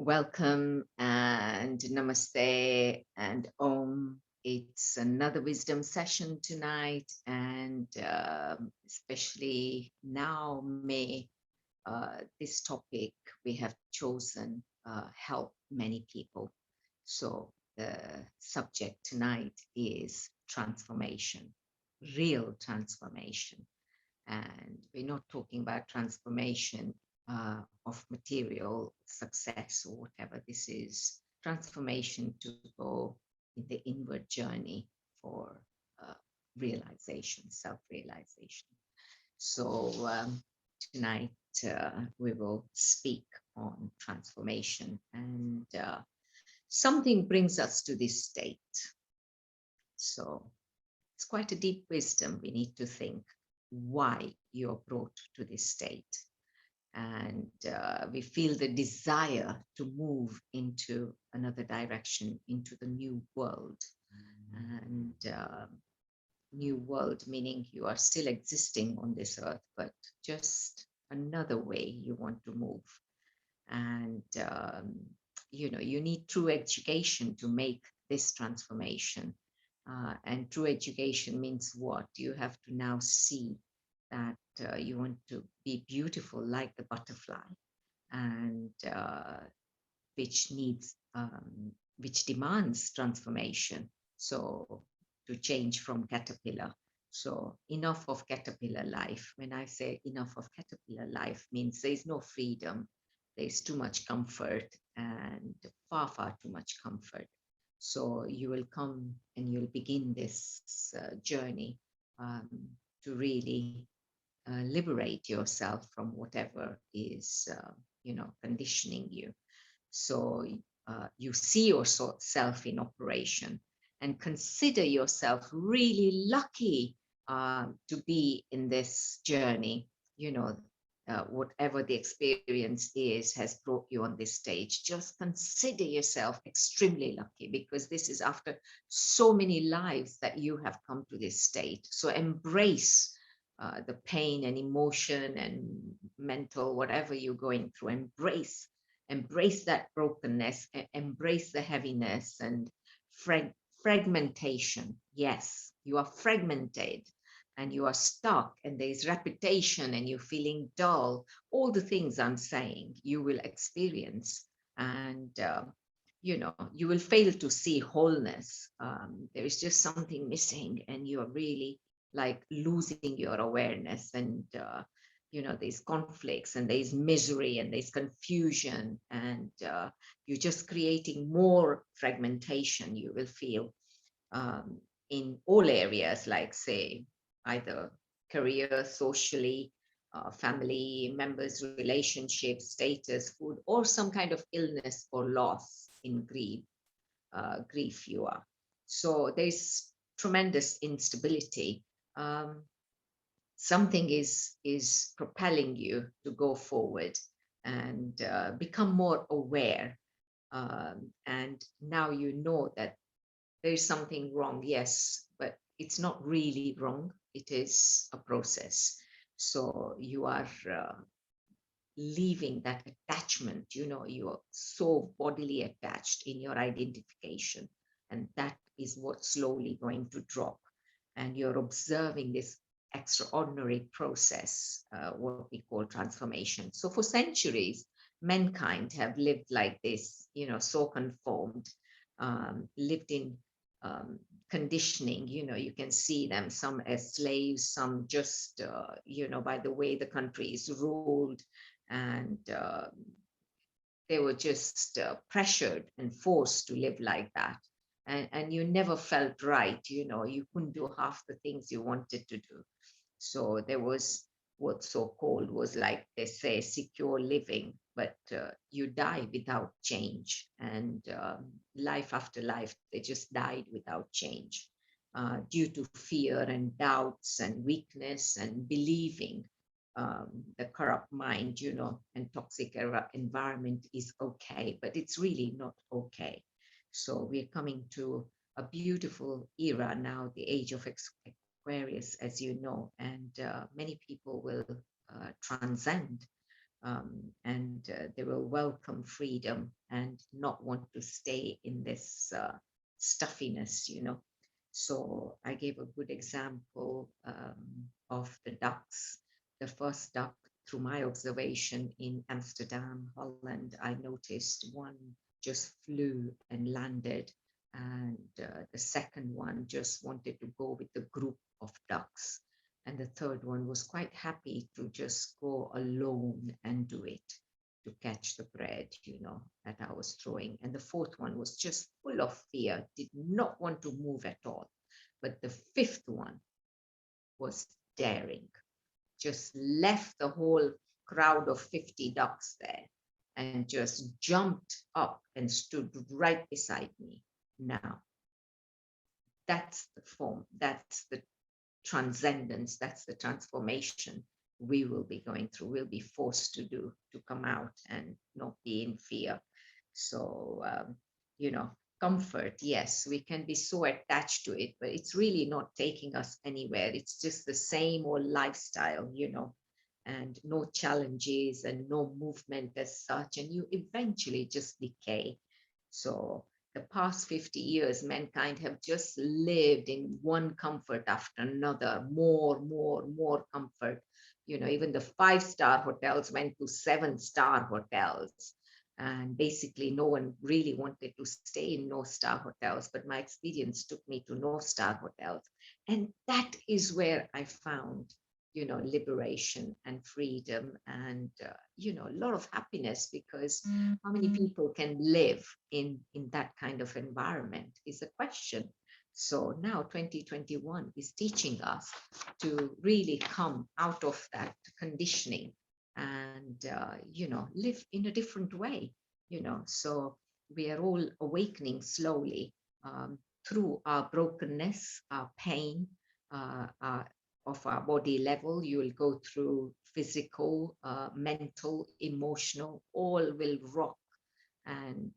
Welcome and namaste and om. It's another wisdom session tonight, and especially now, may this topic we have chosen help many people. So, the subject tonight is transformation, real transformation. And we're not talking about transformation of material success or whatever. This is transformation to go in the inward journey for uh, realization, self-realization. So tonight we will speak on transformation, and something brings us to this state. So it's quite a deep wisdom. We need to think why you're brought to this state. And we feel the desire to move into another direction, into the new world. And new world, meaning you are still existing on this earth, but just another way you want to move. And, you need true education to make this transformation. And true education means what? You have to now see that you want to be beautiful like the butterfly, and which demands transformation. So to change from caterpillar. So enough of caterpillar life. When I say enough of caterpillar life, means there is no freedom. There's too much comfort, and far, far too much comfort. So you will come and you'll begin this journey um, to really liberate yourself from whatever is, conditioning you. So you see yourself in operation and consider yourself really lucky to be in this journey. Whatever the experience is has brought you on this stage. Just consider yourself extremely lucky, because this is after so many lives that you have come to this state. So embrace the pain and emotion and mental, whatever you're going through. Embrace that brokenness, embrace the heaviness and fragmentation. Yes, you are fragmented and you are stuck, and there's repetition and you're feeling dull. All the things I'm saying you will experience, and you will fail to see wholeness. There is just something missing, and you are really like losing your awareness, and there's conflicts and there's misery and there's confusion, and you're just creating more fragmentation. You will feel in all areas, like say either career, socially, family members, relationships, status, food, or some kind of illness or loss in grief you are. So there's tremendous instability. Something is propelling you to go forward and become more aware. And now you know that there is something wrong, yes, but it's not really wrong. It is a process. So you are leaving that attachment. You are so bodily attached in your identification, and that is what's slowly going to drop. And you're observing this extraordinary process, what we call transformation. So for centuries, mankind have lived like this, so conformed, lived in conditioning. You can see them, some as slaves, some just by the way the country is ruled, and they were just pressured and forced to live like that. And you never felt right. You couldn't do half the things you wanted to do. So there was what so-called was, like they say, secure living, but you die without change. And life after life, they just died without change, due to fear and doubts and weakness and believing the corrupt mind, and toxic environment is okay, but it's really not okay. So we're coming to a beautiful era now, the age of Aquarius, as you know, and many people will transcend and they will welcome freedom and not want to stay in this stuffiness, you know. So I gave a good example of the ducks. The first duck, through my observation in Amsterdam, Holland, I noticed one just flew and landed, and the second one just wanted to go with the group of ducks. And the third one was quite happy to just go alone and do it, to catch the bread, you know, that I was throwing. And the fourth one was just full of fear, did not want to move at all. But the fifth one was daring, just left the whole crowd of 50 ducks there and just jumped up and stood right beside me. Now, that's the form, that's the transcendence, that's the transformation we will be going through, we'll be forced to do, to come out and not be in fear. So, you know, comfort, yes, we can be so attached to it, but it's really not taking us anywhere. It's just the same old lifestyle, you know, and no challenges and no movement as such, and you eventually just decay. So the past 50 years, mankind have just lived in one comfort after another, more comfort. You know, even the five-star hotels went to seven-star hotels. And basically, no one really wanted to stay in no-star hotels. But my experience took me to no-star hotels. And that is where I found, you know, liberation and freedom and, you know, a lot of happiness, because how many people can live in that kind of environment is a question. So now 2021 is teaching us to really come out of that conditioning and, you know, live in a different way, you know. So we are all awakening slowly, through our brokenness, our pain, our of our body level. You will go through physical, mental, emotional, all will rock. And,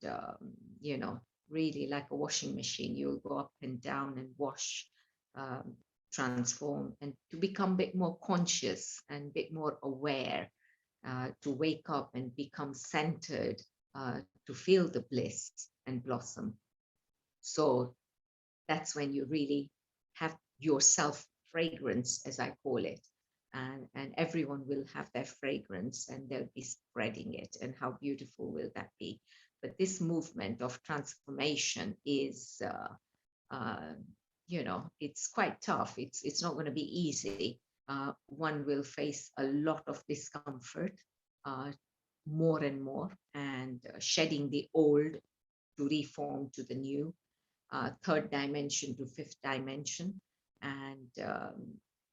you know, really like a washing machine, you'll go up and down and wash, um, transform, and to become a bit more conscious and a bit more aware, to wake up and become centered, to feel the bliss and blossom. So that's when you really have your self fragrance, as I call it. And everyone will have their fragrance and they'll be spreading it. And how beautiful will that be? But this movement of transformation is, uh, you know, it's quite tough. It's not going to be easy. One will face a lot of discomfort, uh, more and more, and shedding the old to reform to the new, third dimension to fifth dimension. And,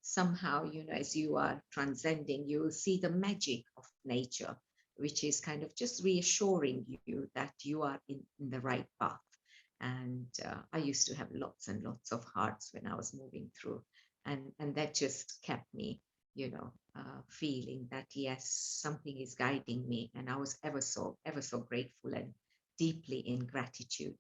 somehow, you know, as you are transcending, you will see the magic of nature, which is kind of just reassuring you that you are in the right path. And I used to have lots and lots of hearts when I was moving through. And that just kept me, you know, feeling that, yes, something is guiding me. And I was ever so grateful and deeply in gratitude.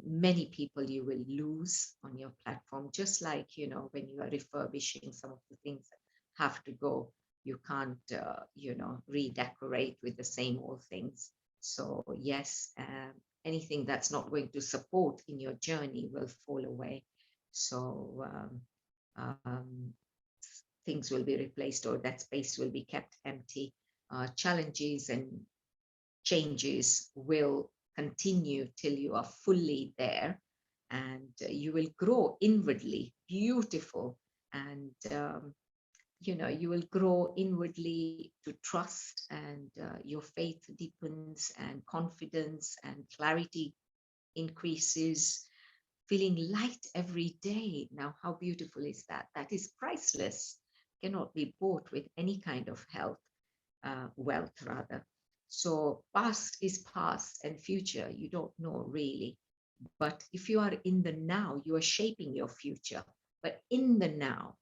Many people you will lose on your platform, just like, you know, when you are refurbishing some of the things that have to go, you can't, you know, redecorate with the same old things. So yes, anything that's not going to support in your journey will fall away. So, things will be replaced, or that space will be kept empty. Challenges and changes will continue till you are fully there, and you will grow inwardly beautiful. And, you know, you will grow inwardly to trust, and your faith deepens, and confidence and clarity increases, feeling light every day. Now, how beautiful is that? That is priceless, cannot be bought with any kind of health, wealth rather. So past is past, and future you don't know really. But if you are in the now, you are shaping your future. But in the now,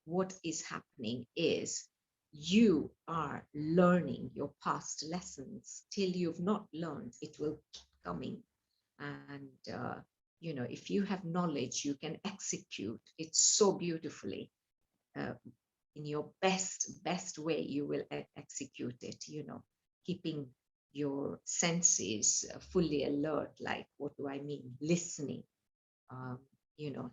what is happening is you are learning your past lessons. Till you've not learned, it will keep coming. And, you know, if you have knowledge, you can execute it so beautifully. Uh, in your best way, you will execute it, keeping your senses fully alert. Like, what do I mean? Listening, um, you know,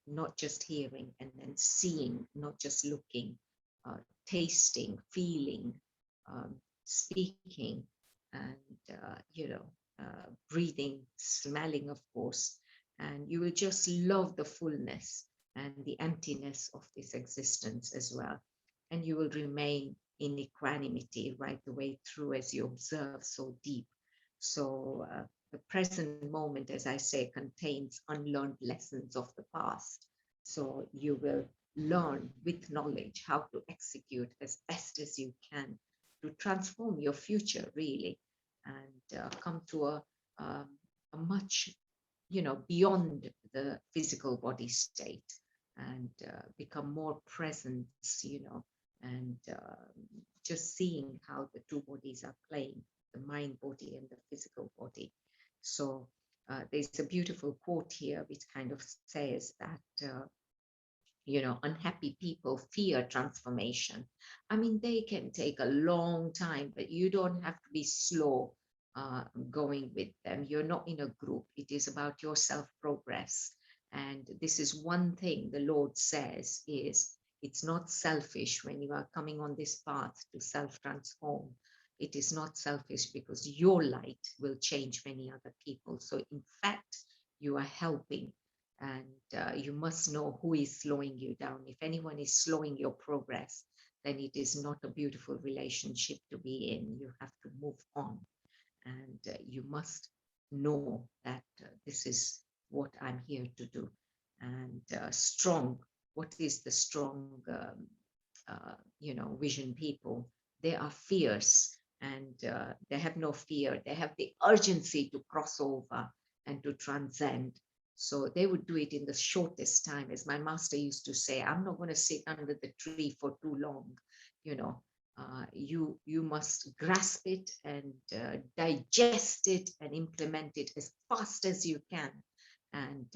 not just hearing, and then seeing, not just looking, tasting, feeling, speaking, and breathing, smelling, of course. And you will just love the fullness and the emptiness of this existence as well. And you will remain in equanimity right the way through as you observe so deep. So the present moment, as I say, contains unlearned lessons of the past. So you will learn with knowledge how to execute as best as you can to transform your future, really, and come to um, a much, beyond the physical body state, and become more present, and just seeing how the two bodies are playing, the mind body and the physical body. So there's a beautiful quote here which kind of says that unhappy people fear transformation. I mean, they can take a long time, but you don't have to be slow going with them. You're not in a group. It is about your self progress. And this is one thing the Lord says is it's not selfish when you are coming on this path to self transform. It is not selfish because your light will change many other people. So in fact, you are helping, and you must know who is slowing you down. If anyone is slowing your progress, then it is not a beautiful relationship to be in. You have to move on, and you must know that this is what I'm here to do. And strong, what is the strong vision people? They are fierce, and they have no fear. They have the urgency to cross over and to transcend. So they would do it in the shortest time. As my master used to say, I'm not going to sit under the tree for too long. You know, you must grasp it and digest it and implement it as fast as you can. And,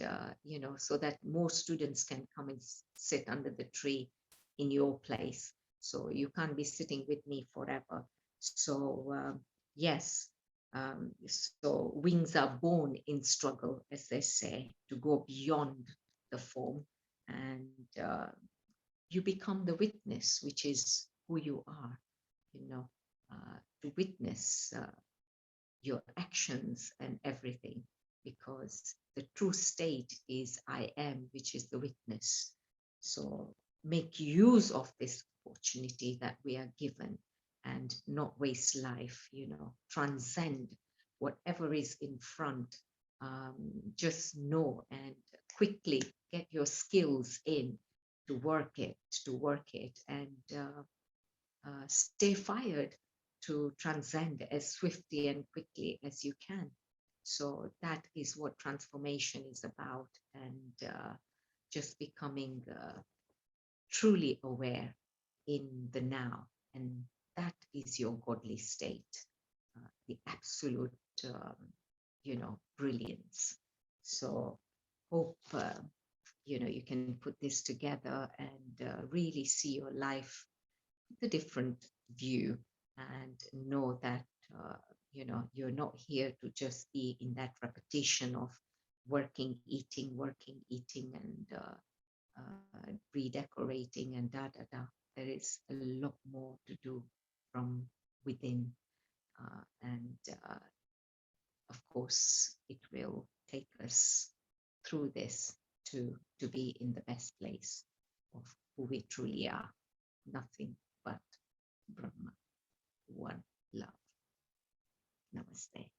so that more students can come and sit under the tree in your place. So you can't be sitting with me forever. So, yes, so wings are born in struggle, as they say, to go beyond the form, and you become the witness, which is who you are, to witness your actions and everything, because the true state is I am, which is the witness. So make use of this opportunity that we are given and not waste life, transcend whatever is in front. Just know and quickly get your skills in to work it, and stay fired to transcend as swiftly and quickly as you can. So that is what transformation is about, and just becoming truly aware in the now. And that is your godly state, the absolute, brilliance. So hope, you can put this together and really see your life with a different view, and know that you're not here to just be in that repetition of working, eating, and redecorating and da da da. There is a lot more to do from within, and of course it will take us through this to be in the best place of who we truly are. Nothing but Brahma, one love. Namaste.